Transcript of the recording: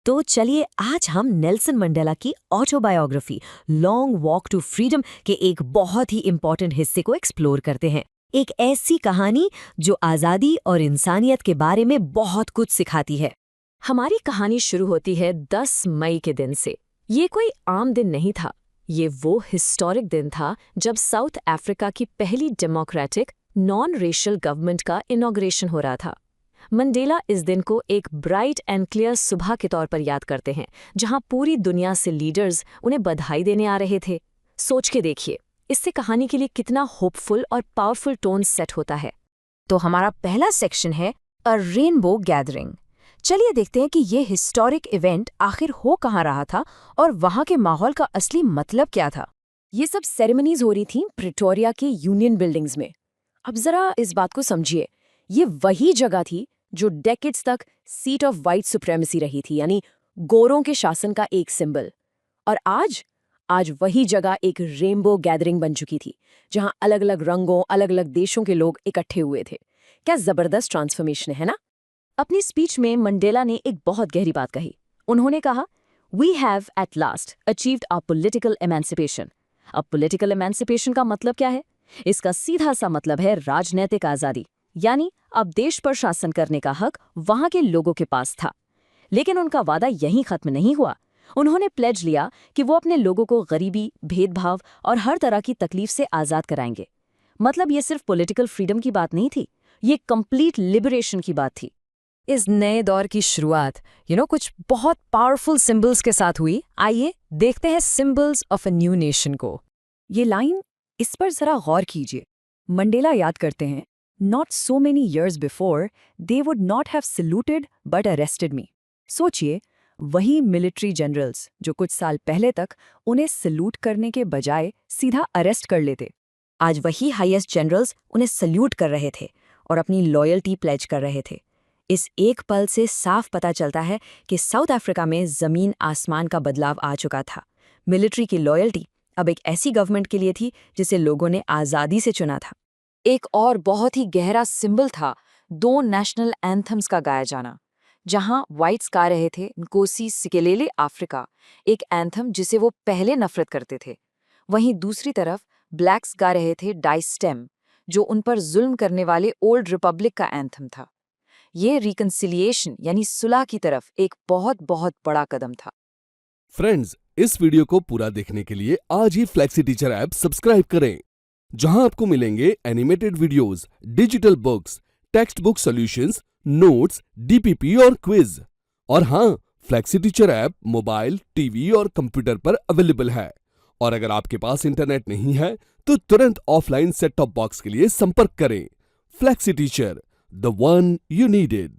तो चलिए आज हम नेल्सन मंडेला की autobiography Long Walk to Freedom के एक बहुत ही इम्पॉर्टेंट हिस्से को एक्सप्लोर करते हैं। एक ऐसी कहानी जो आज़ादी और इंसानियत के बारे में बहुत कुछ सिखाती है। हमारी कहानी शुरू होती है 10 मई के दिन से। ये कोई आम दिन नहीं था, ये वो हिस्टोरिक दिन था जब साउथ अफ्रीका की पहली डेमोक्रेटिक नॉन रेशियल गवर्नमेंट का इनॉग्रेशन हो रहा था। मंडेला इस दिन को एक ब्राइट एंड क्लियर सुबह के तौर पर याद करते हैं, जहां पूरी दुनिया से लीडर्स उन्हें बधाई देने आ रहे थे। सोच के देखिए, इससे कहानी के लिए कितना होपफुल और पावरफुल टोन सेट होता है। तो हमारा पहला सेक्शन है अ रेनबो गैदरिंग। चलिए देखते हैं कि ये हिस्टोरिक इवेंट आखिर हो कहाँ रहा था और वहाँ के माहौल का असली मतलब क्या था। ये सब सेरेमनीज हो रही थी प्रिटोरिया के यूनियन बिल्डिंग्स में। अब जरा इस बात को समझिए, ये वही जगह थी जो डेकेड्स तक सीट ऑफ वाइट सुप्रेमेसी रही थी, यानी गोरों के शासन का एक सिंबल। और आज वही जगह एक रेनबो गैदरिंग बन चुकी थी, जहां अलग अलग रंगों, अलग अलग देशों के लोग इकट्ठे हुए थे। क्या जबरदस्त ट्रांसफॉर्मेशन है ना। अपनी स्पीच में मंडेला ने एक बहुत गहरी बात कही। उन्होंने कहा, we have at last achieved our political emancipation. अब पॉलिटिकल एमेंसिपेशन का मतलब क्या है? इसका सीधा सा मतलब है राजनैतिक आज़ादी, यानी अब देश पर शासन करने का हक वहां के लोगों के पास था। लेकिन उनका वादा यहीं खत्म नहीं हुआ। उन्होंने प्लेज लिया कि वो अपने लोगों को गरीबी, भेदभाव और हर तरह की तकलीफ से आज़ाद कराएंगे। मतलब ये सिर्फ पॉलिटिकल फ्रीडम की बात नहीं थी, ये कंप्लीट लिबरेशन की बात थी। इस नए दौर की शुरुआत कुछ बहुत पावरफुल सिंबल्स के साथ हुई। आइए देखते हैं symbols of a new nation को। ये लाइन, इस पर जरा गौर कीजिए। मंडेला याद करते हैं, Not so many years before, they would not have saluted but arrested me. सोचिए, वही मिलिट्री जनरल्स जो कुछ साल पहले तक उन्हें सल्यूट करने के बजाय सीधा अरेस्ट कर लेते, आज वही हाईएस्ट जनरल्स उन्हें सल्यूट कर रहे थे और अपनी लॉयल्टी प्लेज कर रहे थे। इस एक पल से साफ पता चलता है कि साउथ अफ्रीका में ज़मीन आसमान का बदलाव आ चुका था। मिलिट्री की लॉयल्टी अब एक ऐसी गवर्नमेंट के लिए थी जिसे लोगों ने आज़ादी से चुना था। एक और बहुत ही गहरा सिंबल था दो नेशनल एंथम्स का गाया जाना। जहां व्हाइट्स गा रहे थे नकोसी सिकेलेले अफ्रीका, एक एंथम जिसे वो पहले नफरत करते थे, वहीं दूसरी तरफ ब्लैक्स गा रहे थे डाई स्टेम, जो उन पर जुल्म करने वाले ओल्ड रिपब्लिक का एंथम था। ये रिकंसिलिएशन यानी सुलह की तरफ एक बहुत बहुत बड़ा कदम था। फ्रेंड्स, इस वीडियो को पूरा देखने के लिए आज ही फ्लेक्सी टीचर ऐप सब्सक्राइब करें, जहां आपको मिलेंगे animated videos, digital books, text book solutions, notes, DPP और क्विज। और हाँ, flexi teacher app mobile, TV और कंप्यूटर पर अवेलेबल है। और अगर आपके पास इंटरनेट नहीं है तो तुरंत ऑफलाइन सेट टॉप बॉक्स के लिए संपर्क करें। Flexi teacher, the one you needed.